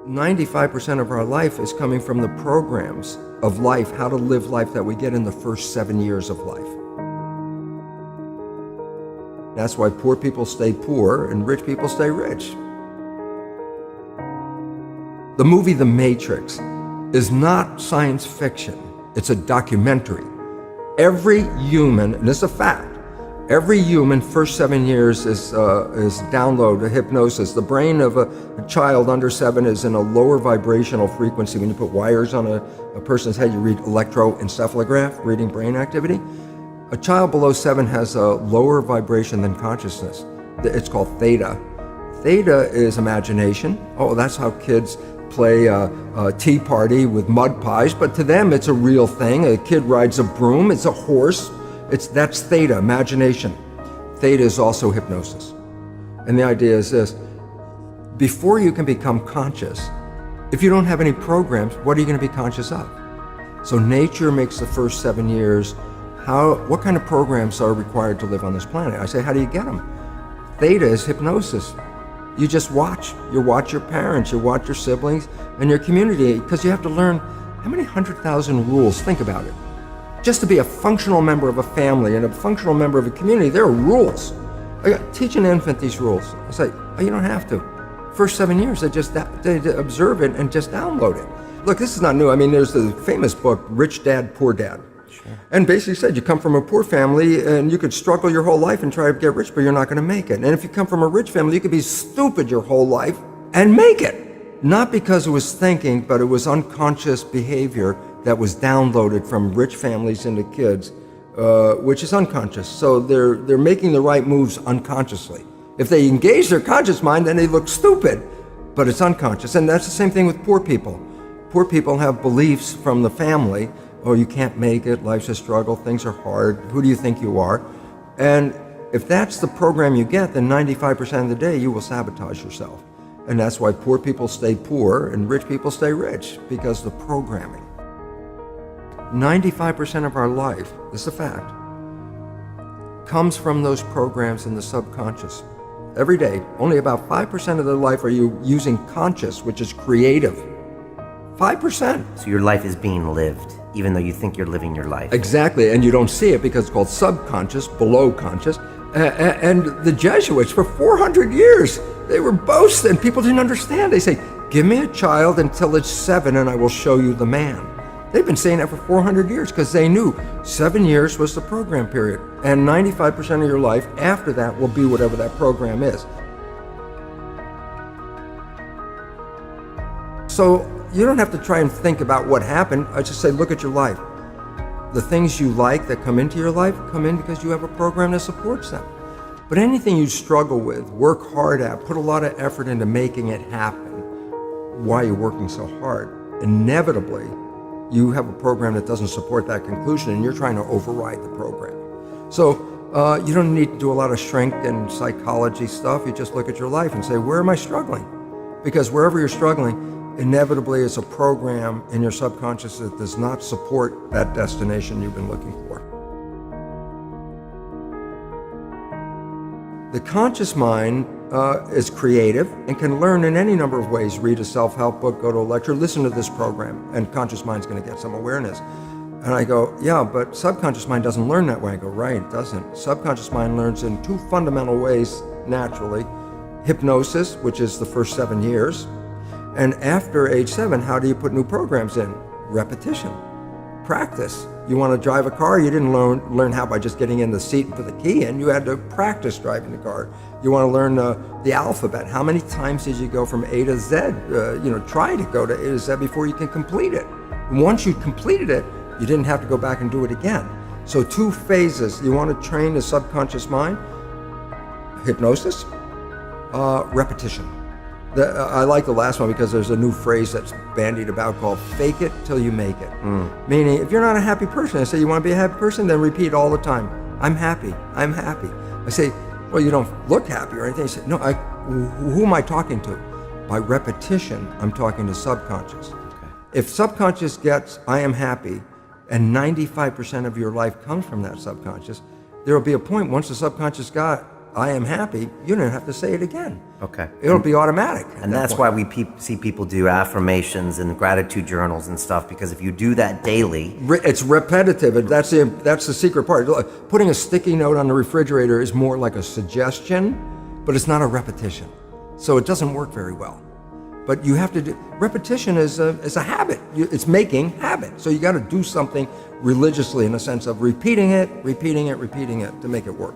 95% of our life is coming from the programs of life, how to live life that we get in the first 7 years of life. That's why poor people stay poor and rich people stay rich. The movie The Matrix is not science fiction. It's a documentary. Every human, and this is a fact, every human first 7 years is download hypnosis. The brain of a child under 7 is in a lower vibrational frequency. When you put wires on a person's head, you read electroencephalograph, reading brain activity. A child below 7 has a lower vibration than consciousness. It's called theta. Theta is imagination. Oh, that's how kids play a tea party with mud pies, but to them it's a real thing. A kid rides a broom, it's a horse. That's theta, imagination. Theta is also hypnosis. And the idea is this: before you can become conscious, if you don't have any programs, what are you going to be conscious of? So nature makes the first 7 years. What kind of programs are required to live on this planet? I say, how do you get them? Theta is hypnosis. You just watch. You watch your parents, you watch your siblings, and your community, because you have to learn how many 100,000 rules. Think about it. Just to be a functional member of a family and a functional member of a community, there are rules. Teach an infant these rules. I say, oh, you don't have to. First 7 years, they observe it and just download it. Look, this is not new. I mean, there's the famous book, Rich Dad, Poor Dad. Sure. And basically said you come from a poor family and you could struggle your whole life and try to get rich, but you're not going to make it. And if you come from a rich family, you could be stupid your whole life and make it. Not because it was thinking, but it was unconscious behavior that was downloaded from rich families into kids, which is unconscious. So they're making the right moves unconsciously. If they engage their conscious mind, then they look stupid, but it's unconscious. And that's the same thing with poor people. Poor people have beliefs from the family. Oh, you can't make it, life's a struggle, things are hard, who do you think you are? And if that's the program you get, then 95% of the day you will sabotage yourself. And that's why poor people stay poor and rich people stay rich, because the programming. 95% of our life, this is a fact, comes from those programs in the subconscious. Every day, only about 5% of their life are you using conscious, which is creative. 5%. So your life is being lived, even though you think you're living your life. Exactly, and you don't see it because it's called subconscious, below conscious. And the Jesuits, for 400 years, they were boasting, and people didn't understand. They say, give me a child until it's 7 and I will show you the man. They've been saying that for 400 years because they knew 7 years was the program period. And 95% of your life after that will be whatever that program is. So you don't have to try and think about what happened. I just say, look at your life. The things you like that come into your life come in because you have a program that supports them. But anything you struggle with, work hard at, put a lot of effort into making it happen, why you're working so hard, inevitably, you have a program that doesn't support that conclusion and you're trying to override the program. So you don't need to do a lot of shrink and psychology stuff. You just look at your life and say, where am I struggling? Because wherever you're struggling, inevitably it's a program in your subconscious that does not support that destination you've been looking for. The conscious mind is creative and can learn in any number of ways. Read a self-help book, go to a lecture, listen to this program, and conscious mind's going to get some awareness. And I go, yeah, but subconscious mind doesn't learn that way. I go, right, it doesn't. Subconscious mind learns in 2 fundamental ways naturally. Hypnosis, which is the first 7 years, and after age 7, how do you put new programs in? Repetition, practice. You want to drive a car, you didn't learn how by just getting in the seat and put the key in. You had to practice driving the car. You want to learn the alphabet. How many times did you go from A to Z? Try to go to A to Z before you can complete it. And once you completed it, you didn't have to go back and do it again. So 2 phases. You want to train the subconscious mind, hypnosis, repetition. I like the last one because there's a new phrase that's bandied about called fake it till you make it. Meaning, if you're not a happy person, I say, you want to be a happy person? Then repeat all the time, I'm happy, I'm happy. I say, well, you don't look happy or anything. I say, no, who am I talking to? By repetition, I'm talking to subconscious. Okay. If subconscious gets, I am happy, and 95% of your life comes from that subconscious, there will be a point once the subconscious got, I am happy, you don't have to say it again. Okay. It'll be automatic. And that's why we see people do affirmations and gratitude journals and stuff, because if you do that daily, It's repetitive, and that's the secret part. Look, putting a sticky note on the refrigerator is more like a suggestion, but it's not a repetition. So it doesn't work very well. But you have to do, repetition is a habit. It's making habit. So you got to do something religiously in the sense of repeating it to make it work.